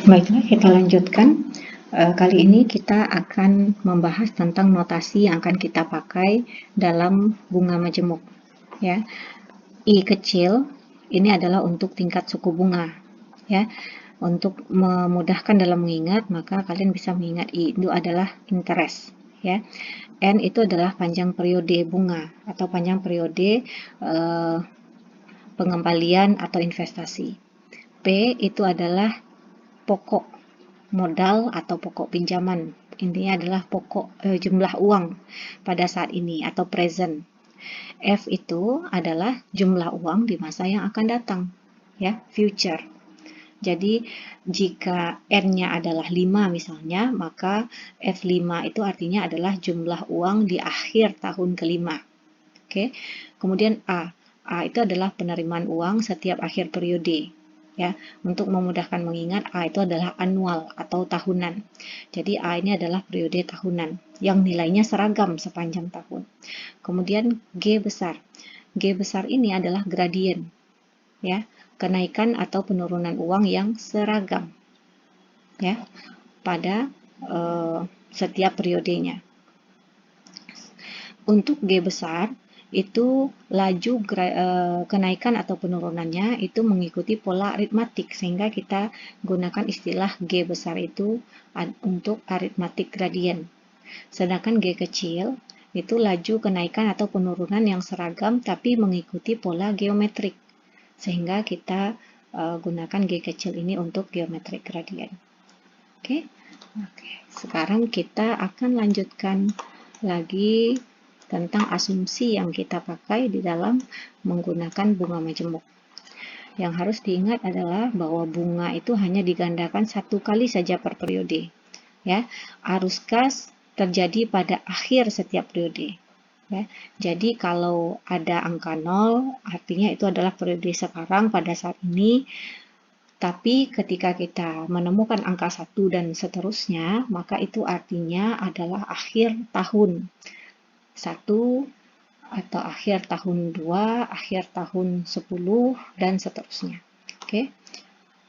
Baiklah, kita lanjutkan. Kali ini kita akan membahas tentang notasi yang akan kita pakai dalam bunga majemuk. Ya, I kecil ini adalah untuk tingkat suku bunga. Ya, untuk memudahkan dalam mengingat, maka kalian bisa mengingat I itu adalah interest. Ya, N itu adalah panjang periode bunga atau panjang periode pengembalian atau investasi. P itu adalah pokok modal atau pokok pinjaman. Intinya adalah pokok jumlah uang pada saat ini atau present. F itu adalah jumlah uang di masa yang akan datang, ya, future. Jadi jika N-nya adalah 5 misalnya, maka F5 itu artinya adalah jumlah uang di akhir tahun kelima. Oke. Kemudian A. A itu adalah penerimaan uang setiap akhir periode. Ya, untuk memudahkan mengingat, A itu adalah annual atau tahunan. Jadi A ini adalah periode tahunan yang nilainya seragam sepanjang tahun. Kemudian G besar. G besar ini adalah gradien, ya, kenaikan atau penurunan uang yang seragam, ya, pada setiap periodenya. Untuk G besar itu laju kenaikan atau penurunannya itu mengikuti pola aritmatik, sehingga kita gunakan istilah G besar itu untuk aritmatik gradien. Sedangkan G kecil itu laju kenaikan atau penurunan yang seragam tapi mengikuti pola geometrik, sehingga kita gunakan G kecil ini untuk geometrik gradien. Oke. Sekarang kita akan lanjutkan lagi tentang asumsi yang kita pakai di dalam menggunakan bunga majemuk. Yang harus diingat adalah bahwa bunga itu hanya digandakan satu kali saja per periode. Ya, arus kas terjadi pada akhir setiap periode. Ya, jadi kalau ada angka 0, artinya itu adalah periode sekarang pada saat ini. Tapi ketika kita menemukan angka 1 dan seterusnya, maka itu artinya adalah akhir tahun 1 atau akhir tahun 2, akhir tahun 10, dan seterusnya. Oke.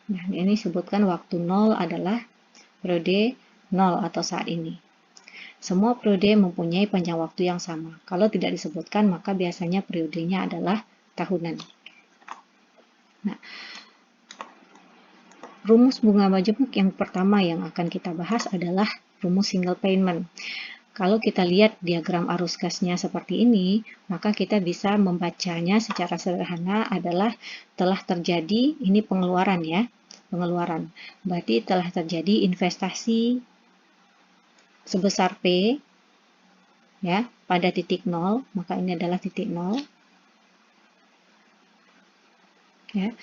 Nah, ini sebutkan waktu 0 adalah periode 0 atau saat ini. Semua periode mempunyai panjang waktu yang sama. Kalau tidak disebutkan, maka biasanya periodenya adalah tahunan. Nah, rumus bunga majemuk yang pertama yang akan kita bahas adalah rumus single payment. Kalau kita lihat diagram arus kasnya seperti ini, maka kita bisa membacanya secara sederhana adalah telah terjadi, ini pengeluaran ya, pengeluaran. Berarti telah terjadi investasi sebesar P, ya, pada titik 0, maka ini adalah titik 0. Ya.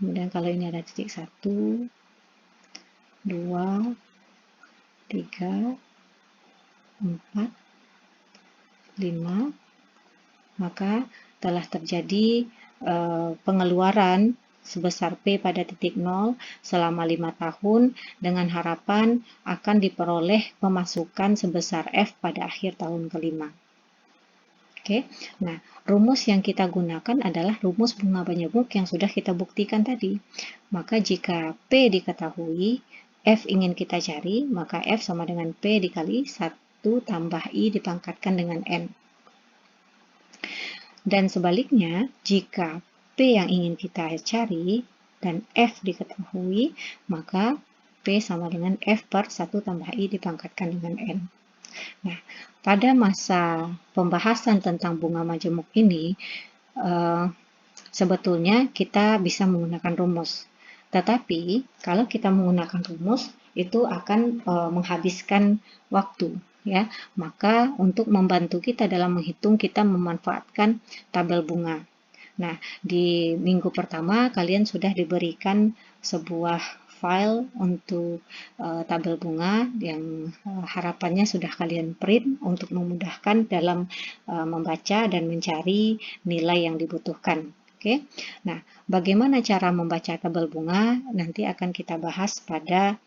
Kemudian kalau ini ada titik 1, 2, 3, 4, 5, maka telah terjadi pengeluaran sebesar P pada titik 0 selama 5 tahun dengan harapan akan diperoleh pemasukan sebesar F pada akhir tahun kelima. Oke, nah rumus yang kita gunakan adalah rumus bunga majemuk yang sudah kita buktikan tadi. Maka jika P diketahui, F ingin kita cari, maka F sama dengan P dikali 1 tambah I dipangkatkan dengan N. Dan sebaliknya, jika P yang ingin kita cari dan F diketahui, maka P sama dengan F per 1 tambah I dipangkatkan dengan N. Nah, pada masa pembahasan tentang bunga majemuk ini, sebetulnya kita bisa menggunakan rumus. Tetapi, kalau kita menggunakan rumus, itu akan menghabiskan waktu. Ya, maka untuk membantu kita dalam menghitung, kita memanfaatkan tabel bunga. Nah, di minggu pertama kalian sudah diberikan sebuah file untuk tabel bunga yang harapannya sudah kalian print untuk memudahkan dalam membaca dan mencari nilai yang dibutuhkan. Oke. Nah, bagaimana cara membaca tabel bunga nanti akan kita bahas pada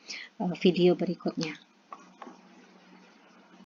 video berikutnya.